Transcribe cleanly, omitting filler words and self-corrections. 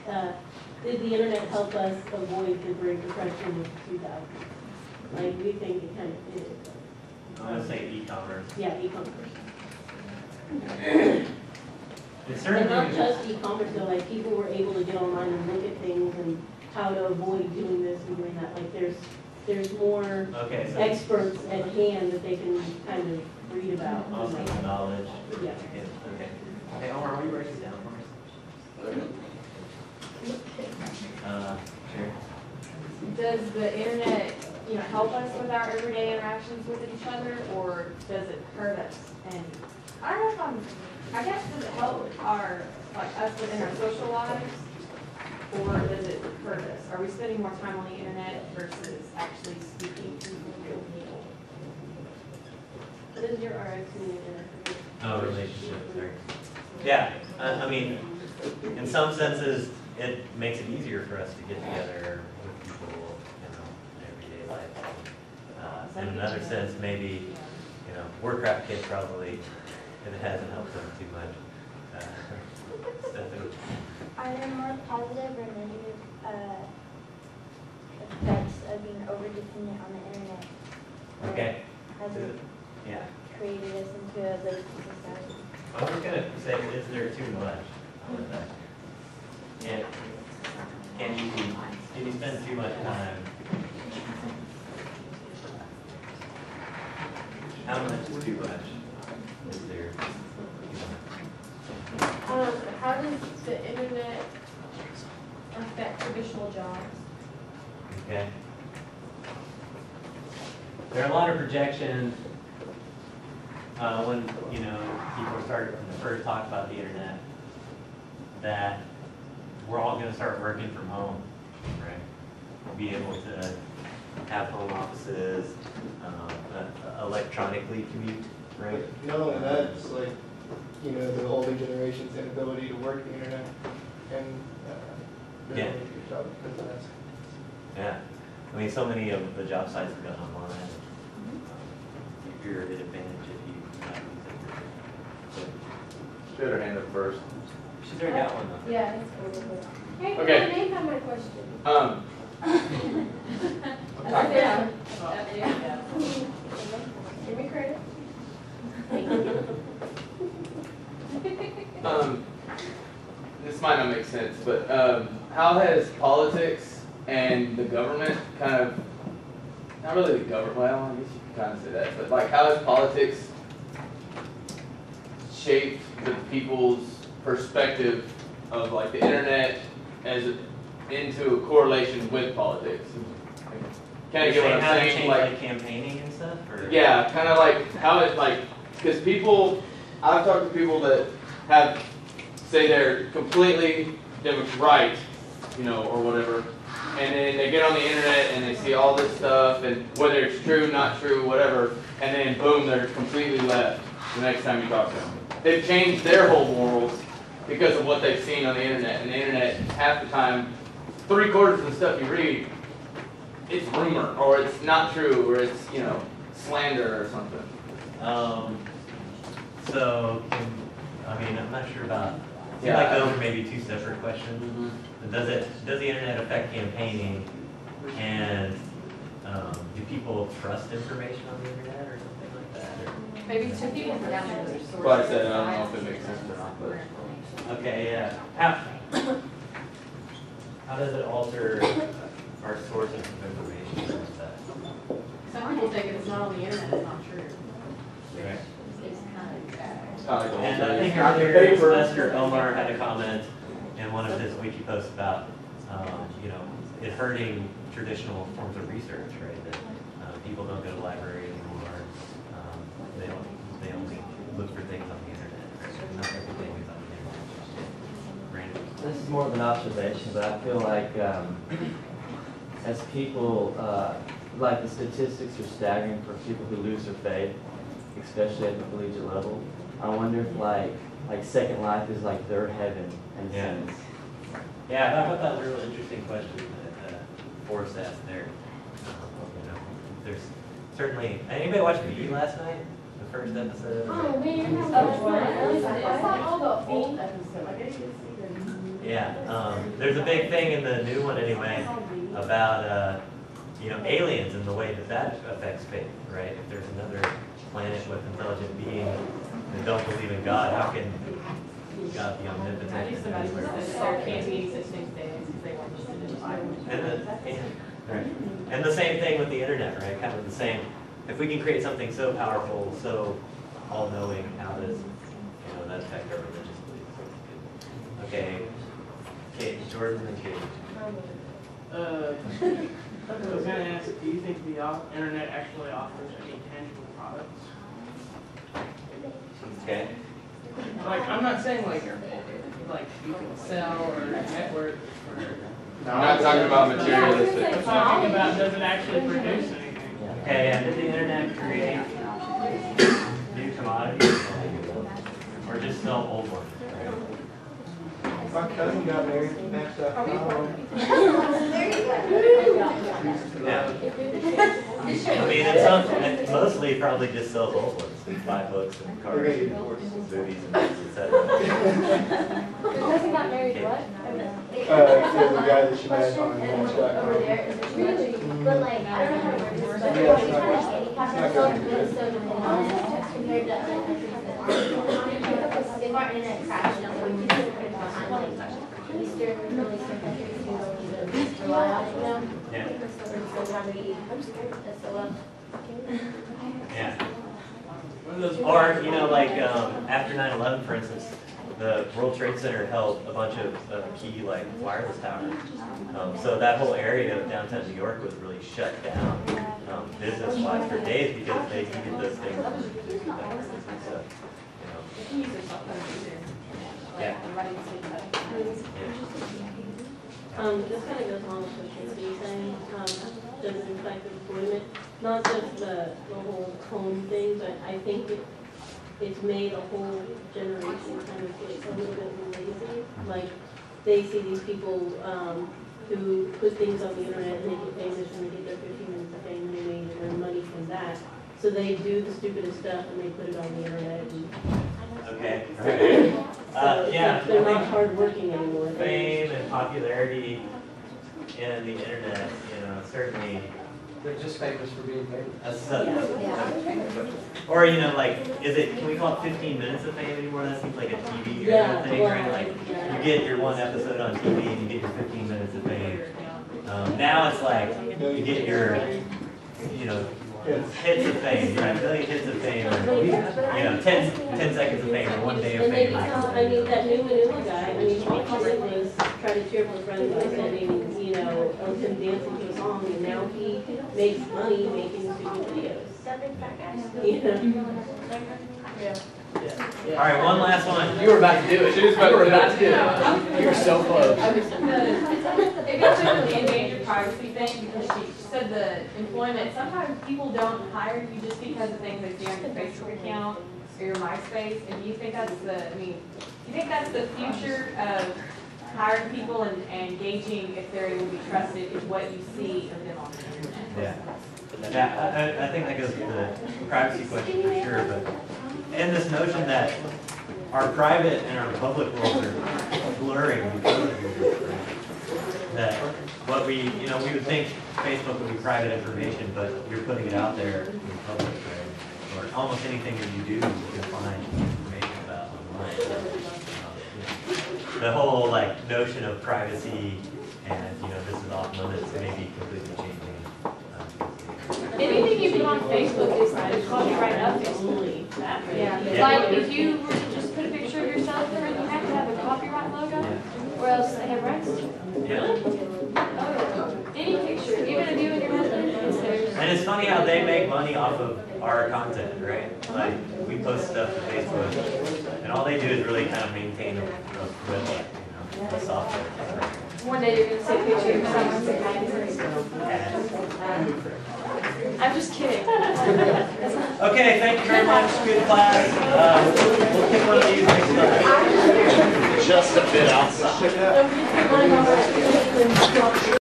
did the internet help us avoid the Great Depression of 2000? Like, we think it kind of did. I'm going to say e-commerce. Yeah, e-commerce. And not just e-commerce, though, like people were able to get online and look at things and how to avoid doing this and doing that. Like there's more experts at hand that they can kind of read about. Also knowledge. Yeah. Okay. Hey, Omar, will you write this down for me? Sure. Does the internet, help us with our everyday interactions with each other, or does it hurt us? And I don't know if I guess does it help us within our social lives, or does it hurt us? Are we spending more time on the internet versus actually speaking to real people? What is your RX meaning? Oh, relationship. Sorry. Yeah, I mean, in some senses, it makes it easier for us to get together with people, in everyday life. In another sense, maybe, Warcraft kids probably, it hasn't helped them too much. Are there more positive or negative effects of being over-dependent on the internet? Okay. Has it created us into a lazy society? I was going to say, is there too much? Can you spend too much time? How much is too much? Is there? How does the internet affect traditional jobs? Okay. There are a lot of projections when people first talk about the internet that we're all going to start working from home, right? Be able to have home offices, electronically commute, right? Not only that, it's like, the older generation's inability to work the internet and Yeah. your job because of that. Yeah. I mean, so many of the job sites have gone online. You're at an advantage if you not use it. She had her hand up first. She's already got one though. Yeah. Hey, Okay. can I have my question? Give me credit. This might not make sense, but how has politics and the government kind of, not really the government, well, I guess you can kind of say that, but like how has politics shaped the people's perspective of like the internet as into a correlation with politics? Kind of get what I'm saying? Like campaigning and stuff? Or? Yeah, kind of like how it because I've talked to people that say they're completely right, or whatever, and then they get on the internet and they see all this stuff, and whether it's true, not true, whatever, and then boom, they're completely left the next time you talk to them. They've changed their whole morals because of what they've seen on the internet, and the internet, half the time, 3/4 of the stuff you read, it's rumor, or it's not true, or it's, slander or something. I'm not sure about. I feel like those are maybe two separate questions. Mm-hmm. Does the internet affect campaigning, and do people trust information on the internet or something like that? Or? Maybe two people from down there. Well, I said I don't know if it makes sense or not, but Okay, yeah. How does it alter our sources of information and stuff? Some people think if it's not on the internet, it's not true. Right. and I think earlier Semester Omar had a comment in one of his wiki posts about it hurting traditional forms of research, right? That people don't go to the library anymore. They only look for things on the internet. Right? Not everything is on the internet. This is more of an observation, but I feel like as people, like the statistics are staggering for people who lose their faith, especially at the collegiate level. I wonder if like Second Life is like their heaven in a sense. Yeah, I thought that was a real interesting question that Forrest asked there. There's certainly. Anybody watch PE last night? The first episode. Oh man, I saw all the old episodes. Like I didn't see them. Yeah, there's a big thing in the new one anyway about you know, aliens and the way that that affects faith, right? If there's another planet with intelligent beings that don't believe in God, how can God be omnipotent? I knew somebody who said that there can't be any such thing as aliens because they weren't listed in the Bible. And the same thing with the internet, right? Kind of the same. If we can create something so powerful, so all-knowing, how does, you know, that affect our religious beliefs? Okay, Kate, Jordan and Kate. I was going to ask, do you think the internet actually offers any tangible products? Okay. Like, I'm not saying like you can sell or network or... I'm not talking about materialistic. I'm talking about, does it actually produce anything? Okay, and did the internet create new commodities or just sell old ones? My cousin got married to Match.com. Yeah. I mean, it mostly probably just sells old ones. Buy books and cars and movies and etc. Your cousin got married what? Yeah, the guy that she met on Match.com. Over there, is it really? But like, I don't know how to word this, but like, handicap ourselves, so compared to other countries that aren't. If our internet crashed, you know, we can put it behind like Eastern, Middle Eastern countries who don't even rely on it, you know? Yeah. We're still trying to eat SOL. Yeah. Or, you know, like after 9/11, for instance, the World Trade Center held a bunch of key like wireless towers. So that whole area of downtown New York was really shut down business-wise for days because they needed those things to do that business and stuff. You know. Yeah. This kind of goes along with what Tracy's saying. Does it affect employment? Not just the whole home thing, but I think it's made a whole generation kind of get a little bit lazy. Like, they see these people who put things on the internet and they get famous and they get their 15 minutes of fame and they make their money from that. So they do the stupidest stuff and they put it on the internet. And Okay. so Yeah. they're not hardworking anymore. Fame and popularity in the internet, you know, certainly. They're just famous for being famous. Or, you know, like, can we call it 15 minutes of fame anymore? That seems like a TV Yeah, thing, well, right? Like, you get your one episode on TV and you get your 15 minutes of fame. Now it's like, you get your, you know, hits of fame, right? A million hits of fame, or, you know, 10 seconds of fame, or 1 day of And they fame. become, I mean, that new Manila guy, I mean, all he did was try to cheer up his friends by sending, you know, of him dancing to a song, and now he makes money making stupid videos. You know? All right, one last one. You were about to do it. She was about You were to do about it. to do it. You were so close. It gets into the endangered privacy thing because she said the employment, sometimes people don't hire you just because of things they see on your Facebook account or your Meatspace. And do you think that's do you think that's the future of hiring people and gauging if they're able to be trusted is what you see of them on the internet? Yeah. Yeah, I think that goes to the privacy question for sure, but and this notion that our private and our public worlds are blurring because of this, right? That what we would think Facebook would be private information, but you're putting it out there in public, right? Or almost anything that you do, you can find information about online. The whole like notion of privacy and this is off limits may be completely changing. Anything you put on Facebook is copyright up only. Yeah. Like if you were to just put a picture of yourself there, you have to have a copyright logo, or else they have rights to it. Yeah. Any picture, even of you and your husband, is theirs. And it's funny how they make money off of our content, right? Like we post stuff to Facebook, and all they do is really kind of maintain the software. One day you're gonna see a picture of yourself and say I'm just kidding. Okay, thank you very much. Good class. We'll pick one of these next time. Just a bit outside.